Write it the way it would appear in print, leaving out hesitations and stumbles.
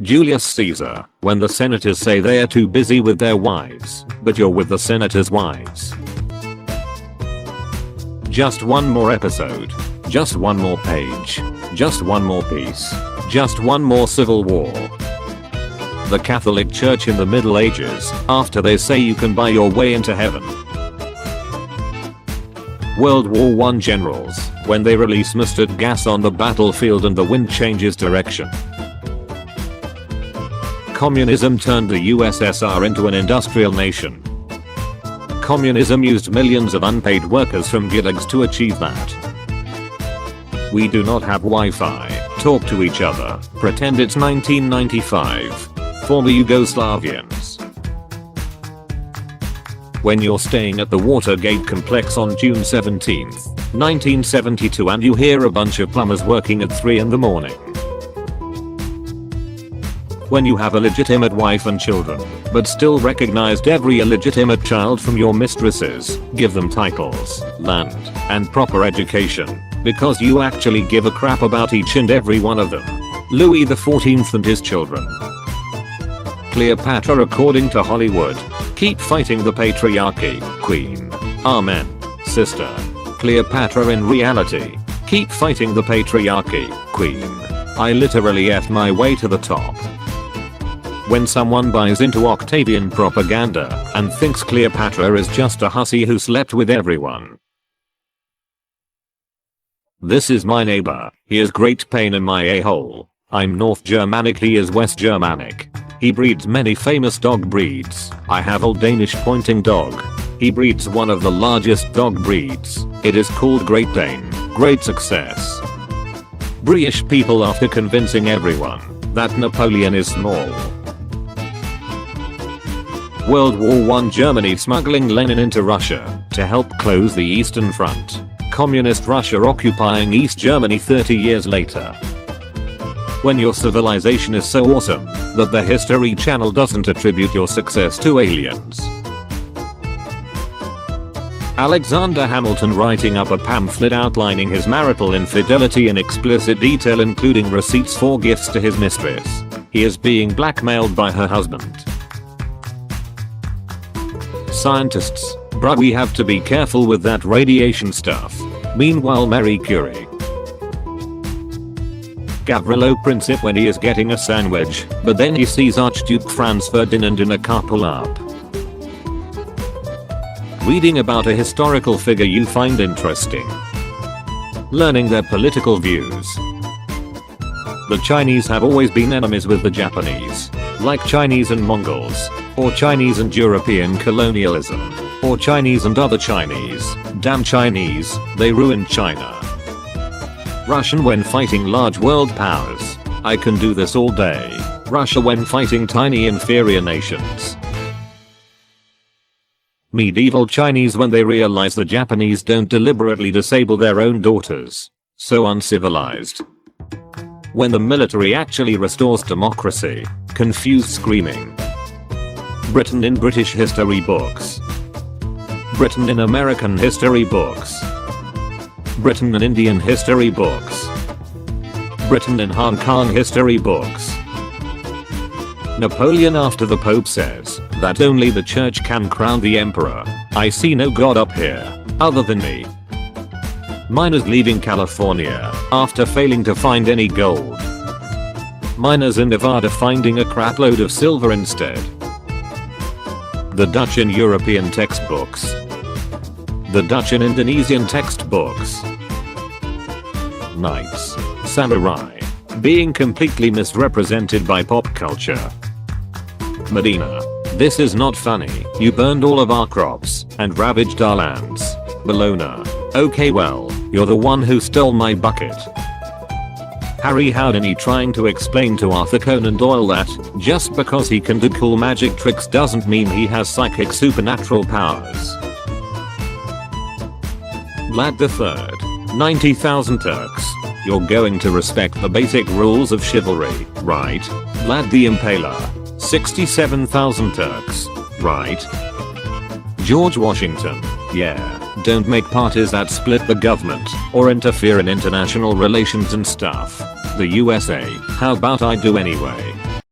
Julius Caesar, when the senators say they are too busy with their wives, but you're with the senators' wives. Just one more episode. Just one more page. Just one more peace. Just one more civil war. The Catholic Church in the Middle Ages, after they say you can buy your way into heaven. World War I generals, when they release mustard gas on the battlefield and the wind changes direction. Communism turned the USSR into an industrial nation. Communism used millions of unpaid workers from gulags to achieve that. We do not have Wi-Fi, talk to each other, pretend it's 1995. Former Yugoslavians. When you're staying at the Watergate complex on June 17th, 1972 and you hear a bunch of plumbers working at 3 in the morning. When you have a legitimate wife and children, but still recognized every illegitimate child from your mistresses, give them titles, land, and proper education, because you actually give a crap about each and every one of them. Louis XIV and his children. Cleopatra according to Hollywood. Keep fighting the patriarchy, queen. Amen, sister. Cleopatra in reality. Keep fighting the patriarchy, queen. I literally effed my way to the top. When someone buys into Octavian propaganda and thinks Cleopatra is just a hussy who slept with everyone. This is my neighbor, he has great pain in my a-hole. I'm North Germanic, he is West Germanic. He breeds many famous dog breeds. I have Old Danish pointing dog. He breeds one of the largest dog breeds. It is called Great Dane. Great success. British people after convincing everyone that Napoleon is small. World War I Germany smuggling Lenin into Russia to help close the Eastern Front. Communist Russia occupying East Germany 30 years later. When your civilization is so awesome that the History Channel doesn't attribute your success to aliens. Alexander Hamilton writing up a pamphlet outlining his marital infidelity in explicit detail, including receipts for gifts to his mistress. He is being blackmailed by her husband. Scientists, bruh, we have to be careful with that radiation stuff. Meanwhile, Marie Curie. Gavrilo Princip when he is getting a sandwich, but then he sees Archduke Franz Ferdinand in a car pull up. Reading about a historical figure you find interesting. Learning their political views. The Chinese have always been enemies with the Japanese, like Chinese and Mongols, or Chinese and European colonialism, or Chinese and other Chinese. Damn Chinese, they ruined China. Russian when fighting large world powers. I can do this all day. Russia when fighting tiny inferior nations. Medieval Chinese when they realize the Japanese don't deliberately disable their own daughters. So uncivilized. When the military actually restores democracy. Confused screaming. Britain in British history books. Britain in American history books. Britain in Indian history books. Britain in Hong Kong history books. Napoleon after the Pope says that only the church can crown the emperor. I see no god up here other than me. Miners leaving California after failing to find any gold. Miners in Nevada finding a crapload of silver instead. The Dutch in European textbooks. The Dutch in Indonesian textbooks. Knights. Samurai. Being completely misrepresented by pop culture. Medina. This is not funny. You burned all of our crops and ravaged our lands. Bologna. Okay, well, you're the one who stole my bucket. Harry Houdini trying to explain to Arthur Conan Doyle that just because he can do cool magic tricks doesn't mean he has psychic supernatural powers. Vlad III. 90,000 Turks. You're going to respect the basic rules of chivalry, right? Vlad the Impaler. 67,000 Turks, right? George Washington. Yeah, don't make parties that split the government or interfere in international relations and stuff. The USA. How about I do anyway?